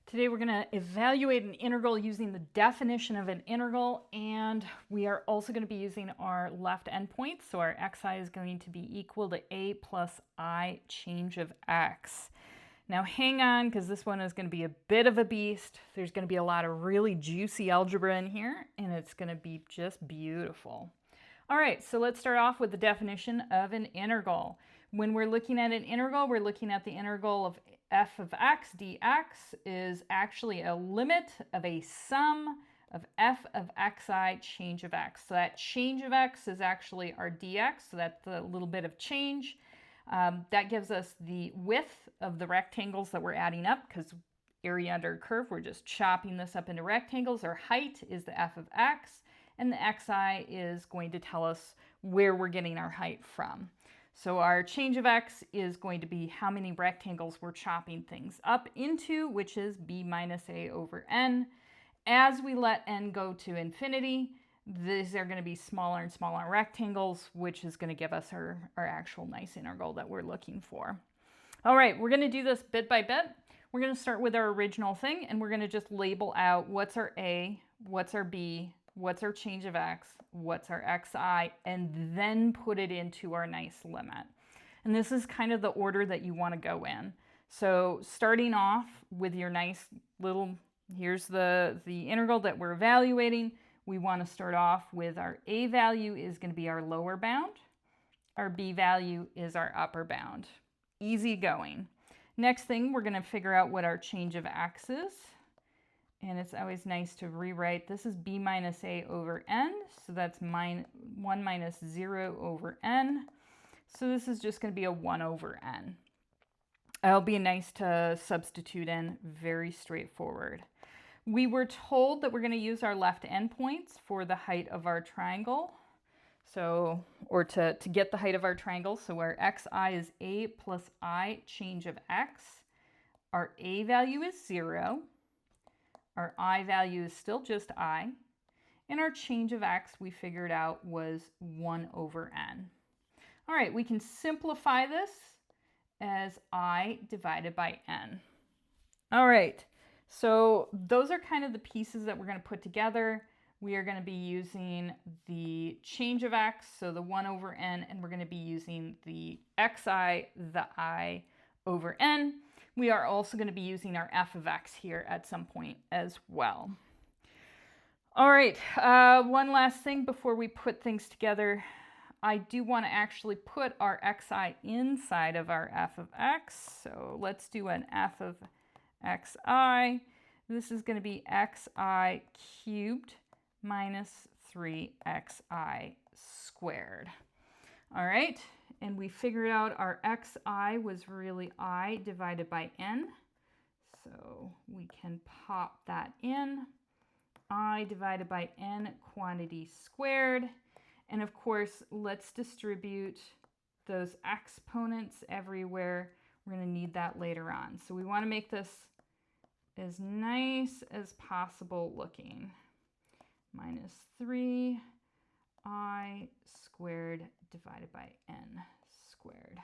Today we're going to evaluate an integral using the definition of an integral, and we are also going to be using our left endpoint. So our xi is going to be equal to a plus I change of x. Now hang on, because this one is going to be a bit of a beast. There's going to be a lot of really juicy algebra in here, and it's going to be just beautiful. All right, so let's start off with the definition of an integral. When we're looking at an integral, we're looking at the integral of f of x dx is actually a limit of a sum of f of xi change of x. So that change of x is actually our dx, so that's a little bit of change. That gives us the width of the rectangles that we're adding up, because area under a curve, we're just chopping this up into rectangles. Our height is the f of x, and the xi is going to tell us where we're getting our height from. So our change of x is going to be how many rectangles we're chopping things up into, which is b minus a over n. As we let n go to infinity, these are going to be smaller and smaller rectangles, which is going to give us our actual nice integral that we're looking for. All right, we're going to do this bit by bit. We're going to start with our original thing, and we're going to just label out what's our a, what's our b, what's our change of x, what's our xi, and then put it into our nice limit. And this is kind of the order that you want to go in. So starting off with your nice little, here's the integral that we're evaluating. We want to start off with our a value is going to be our lower bound. Our b value is our upper bound. Easy going. Next thing, we're going to figure out what our change of x is. And it's always nice to rewrite. This is b minus a over n, so that's 1 minus 0 over n. So this is just going to be a 1 over n. It'll be nice to substitute in, very straightforward. We were told that we're going to use our left endpoints for the height of our triangle. So, or to get the height of our triangle. So our xi is a plus I change of x. Our a value is 0. Our I value is still just I, and our change of x we figured out was 1 over n. All right, we can simplify this as I divided by n. All right, so those are kind of the pieces that we're going to put together. We are going to be using the change of x, so the 1 over n, and we're going to be using the xi, the I over n. We are also going to be using our f of x here at some point as well. All right, one last thing before we put things together. I do want to actually put our xi inside of our f of x. So let's do an f of xi. This is going to be xi cubed minus 3xi squared. All right. And we figured out our xi was really I divided by n. So we can pop that in. I divided by n quantity squared. And of course, let's distribute those exponents everywhere. We're going to need that later on. So we want to make this as nice as possible looking. Minus 3 I squared divided by n squared.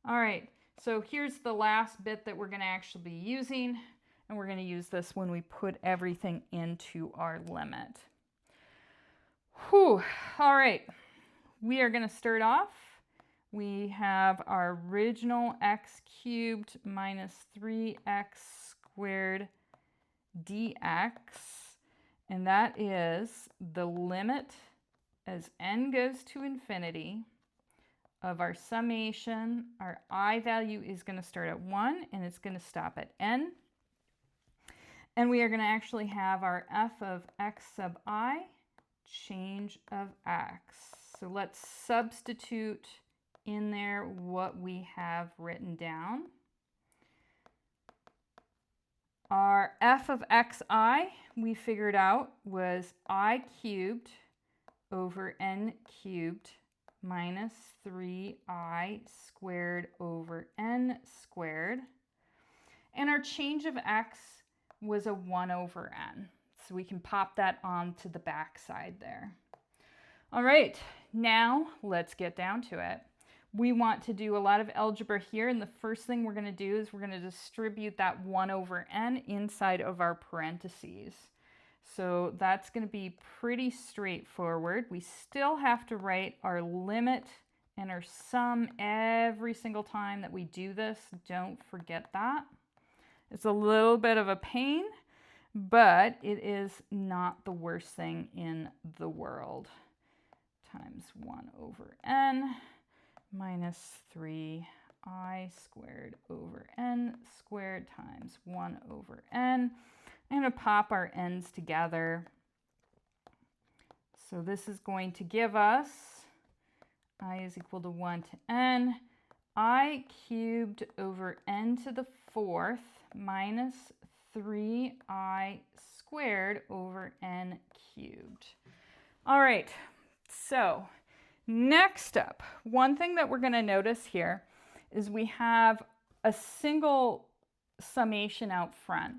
All right, so here's the last bit that we're going to actually be using, and we're going to use this when we put everything into our limit. Whew. All right, we are going to start off. We have our original x cubed minus 3x squared dx, and that is the limit as n goes to infinity of our summation. Our I value is going to start at 1 and it's going to stop at n. And we are going to actually have our f of x sub I change of x. So let's substitute in there what we have written down. Our f of xi we figured out was I cubed over n cubed minus 3I squared over n squared. And our change of x was a 1 over n. So we can pop that onto the back side there. All right, now let's get down to it. we want to do a lot of algebra here, and the first thing we're going to do is we're going to distribute that 1 over n inside of our parentheses. So that's going to be pretty straightforward. We still have to write our limit and our sum every single time that we do this. Don't forget that. It's a little bit of a pain, but it is not the worst thing in the world. Times 1 over n minus 3i squared over n squared times 1 over n. I'm going to pop our n's together. So this is going to give us I is equal to 1 to n, I cubed over n to the 4th minus 3i squared over n cubed. All right, so next up, one thing that we're going to notice here is we have a single summation out front.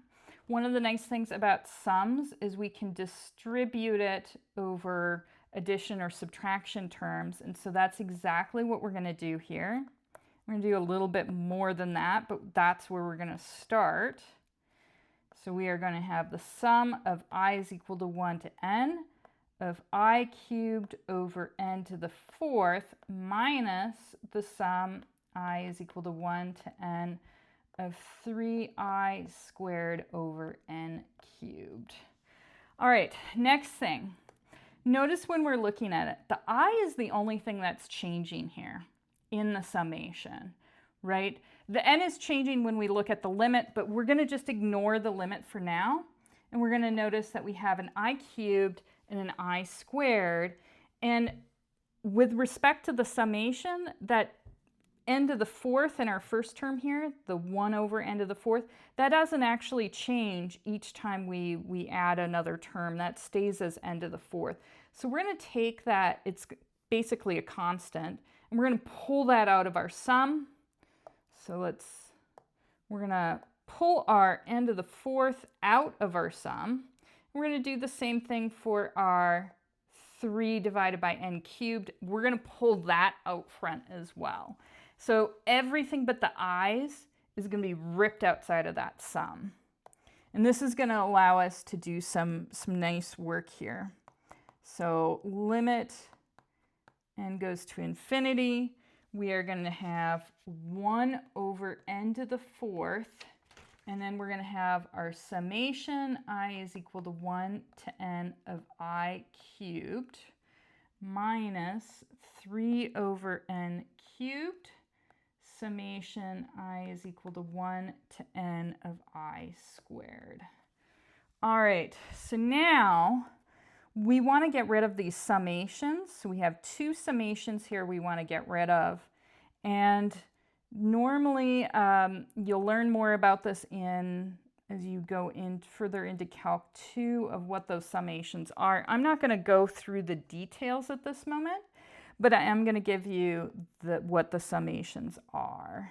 One of the nice things about sums is we can distribute it over addition or subtraction terms, and so that's exactly what we're going to do here. We're going to do a little bit more than that, but that's where we're going to start. So we are going to have the sum of I is equal to 1 to n of I cubed over n to the 4th minus the sum I is equal to 1 to n of 3i squared over n cubed. All right, next thing. Notice when we're looking at it, the I is the only thing that's changing here in the summation, right? The n is changing when we look at the limit, but we're going to just ignore the limit for now. And we're going to notice that we have an I cubed and an I squared. And with respect to the summation, that n to the 4th in our first term here, the 1 over n to the 4th, that doesn't actually change each time we add another term. That stays as n to the 4th. So we're going to take that, it's basically a constant, and we're going to pull that out of our sum. So we're going to pull our n to the 4th out of our sum. We're going to do the same thing for our 3 divided by n cubed. We're going to pull that out front as well. So everything but the i's is going to be ripped outside of that sum. And this is going to allow us to do some nice work here. So limit n goes to infinity. We are going to have 1 over n to the 4th. And then we're going to have our summation, I is equal to 1 to n of I cubed minus 3 over n cubed. Summation I is equal to 1 to n of I squared. All right, so now we want to get rid of these summations. So we have 2 summations here we want to get rid of. And normally you'll learn more about this as you go further into Calc 2 of what those summations are. I'm not going to go through the details at this moment, but I am going to give you what the summations are.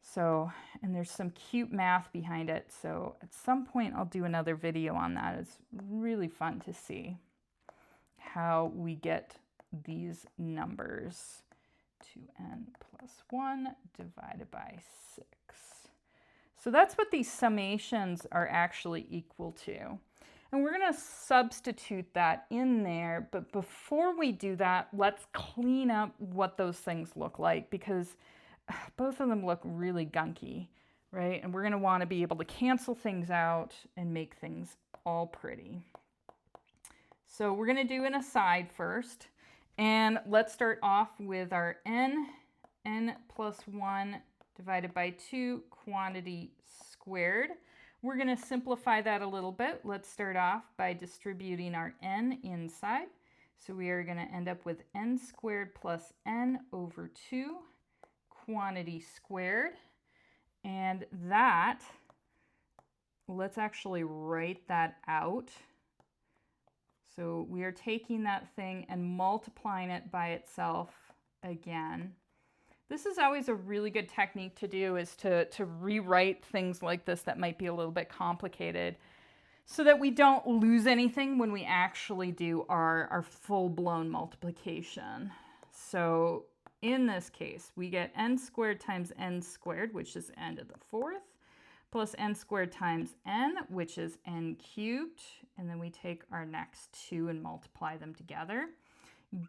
So, and there's some cute math behind it. So at some point I'll do another video on that. It's really fun to see how we get these numbers. 2n plus 1 divided by 6. So that's what these summations are actually equal to. And we're going to substitute that in there, but before we do that, let's clean up what those things look like, because both of them look really gunky, right? And we're going to want to be able to cancel things out and make things all pretty. So we're going to do an aside first, and let's start off with our n plus 1 divided by 2 quantity squared. We're going to simplify that a little bit. Let's start off by distributing our n inside. So we are going to end up with n squared plus n over 2 quantity squared. And that, let's actually write that out. So we are taking that thing and multiplying it by itself again. This is always a really good technique to do, is to rewrite things like this that might be a little bit complicated, so that we don't lose anything when we actually do our full-blown multiplication. So in this case, we get n squared times n squared, which is n to the fourth, plus n squared times n, which is n cubed. And then we take our next two and multiply them together,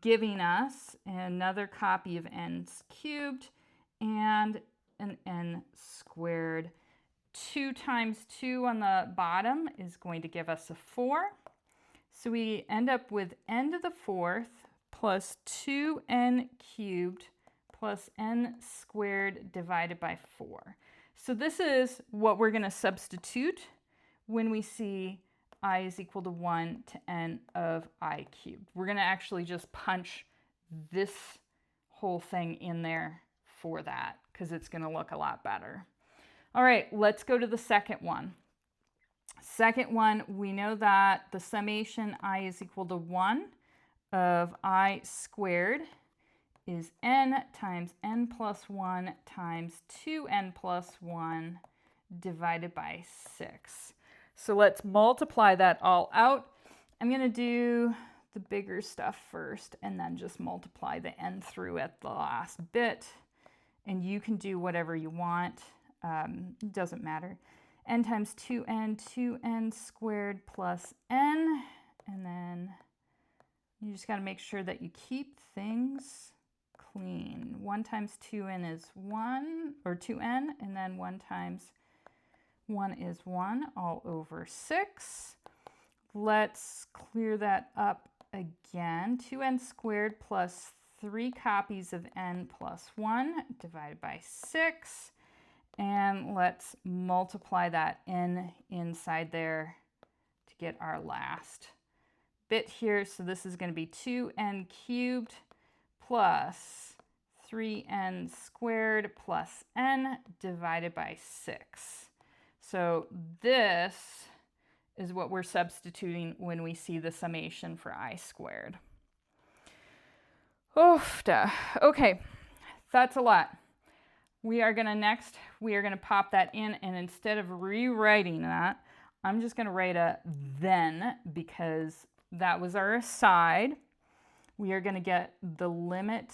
giving us another copy of n cubed and an n squared. 2 times 2 on the bottom is going to give us a 4. So we end up with n to the fourth plus 2n cubed plus n squared divided by 4. So this is what we're going to substitute when we see I is equal to 1 to n of I cubed. We're going to actually just punch this whole thing in there for that because it's going to look a lot better. All right, let's go to the second one. Second one, we know that the summation I is equal to 1 of I squared is n times n plus 1 times 2n plus 1 divided by 6. So let's multiply that all out. I'm going to do the bigger stuff first and then just multiply the n through at the last bit. And you can do whatever you want. It doesn't matter. N times 2n squared plus n. And then you just got to make sure that you keep things clean. 1 times 2n is 1, or 2n, and then 1 times 1 is 1 all over 6. Let's clear that up again. 2n squared plus 3 copies of n plus 1 divided by 6. And let's multiply that n inside there to get our last bit here. So this is going to be 2n cubed plus 3n squared plus n divided by 6. So this is what we're substituting when we see the summation for I squared. Okay, that's a lot. We are going to pop that in, and instead of rewriting that, I'm just going to write a then because that was our aside. We are going to get the limit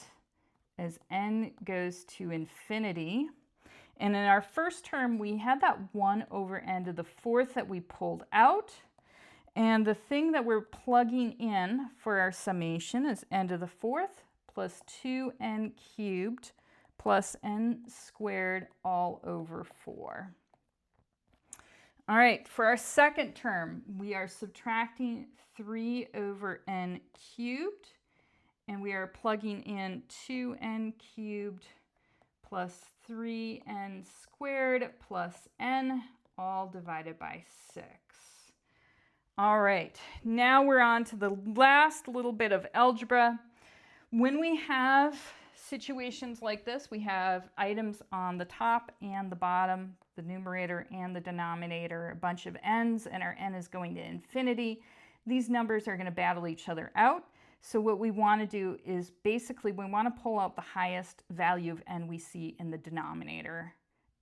as n goes to infinity. And in our first term, we had that 1 over n to the fourth that we pulled out. And the thing that we're plugging in for our summation is n to the fourth plus 2n cubed plus n squared all over 4. All right, for our second term, we are subtracting 3 over n cubed, and we are plugging in 2n cubed plus 3n squared plus n, all divided by 6. All right, now we're on to the last little bit of algebra. When we have situations like this, we have items on the top and the bottom, the numerator and the denominator, a bunch of n's, and our n is going to infinity. These numbers are going to battle each other out. So what we want to do is basically we want to pull out the highest value of n we see in the denominator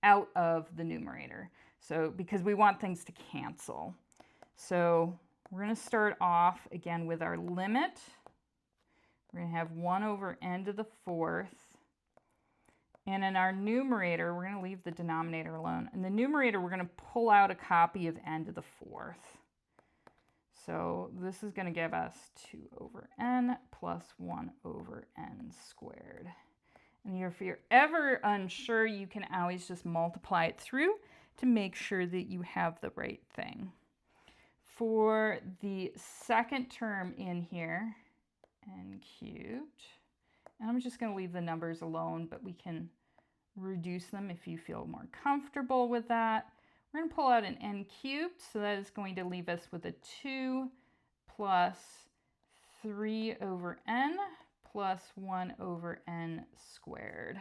out of the numerator. So because we want things to cancel. So we're going to start off again with our limit. We're going to have 1 over n to the fourth. And in our numerator, we're going to leave the denominator alone. In the numerator, we're going to pull out a copy of n to the fourth. So this is going to give us 2 over n plus 1 over n squared. And if you're ever unsure, you can always just multiply it through to make sure that you have the right thing. For the second term in here, n cubed, and I'm just going to leave the numbers alone, but we can reduce them if you feel more comfortable with that. We're going to pull out an n cubed, so that is going to leave us with a 2 plus 3 over n plus 1 over n squared.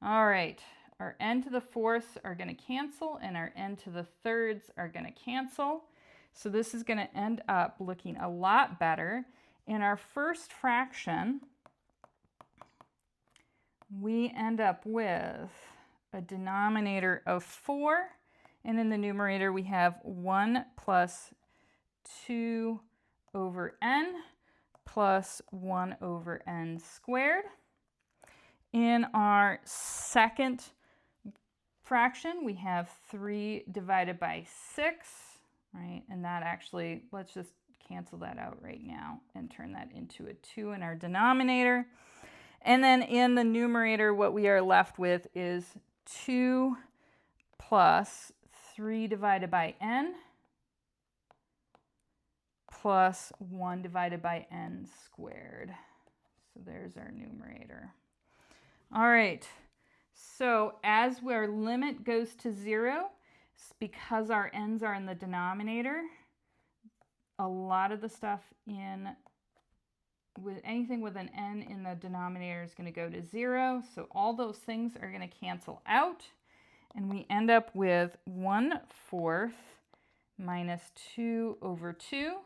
All right, our n to the fourths are going to cancel, and our n to the thirds are going to cancel. So this is going to end up looking a lot better. In our first fraction, we end up with a denominator of 4, and in the numerator we have 1 plus 2 over n plus 1 over n squared. In our second fraction, we have 3 divided by 6, right? And that actually, let's just cancel that out right now and turn that into a 2 in our denominator. And then in the numerator, what we are left with is 2 plus 3 divided by n plus 1 divided by n squared. So there's our numerator. All right, so as our limit goes to 0, because our n's are in the denominator, a lot of the stuff with anything with an n in the denominator is going to go to 0. So all those things are going to cancel out. And we end up with 1/4 minus 2 over 2,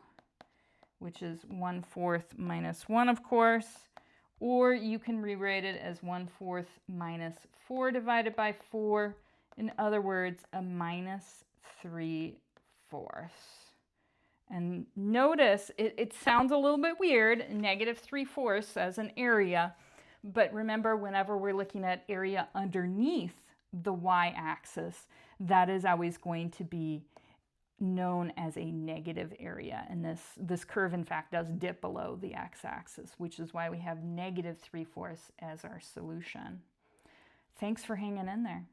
which is 1/4 minus 1, of course. Or you can rewrite it as 1/4 minus 4 divided by 4. In other words, a minus 3/4. And notice it sounds a little bit weird, negative 3/4 as an area. But remember, whenever we're looking at area underneath the y-axis, that is always going to be known as a negative area. And this curve, in fact, does dip below the x-axis, which is why we have negative 3/4 as our solution. Thanks for hanging in there.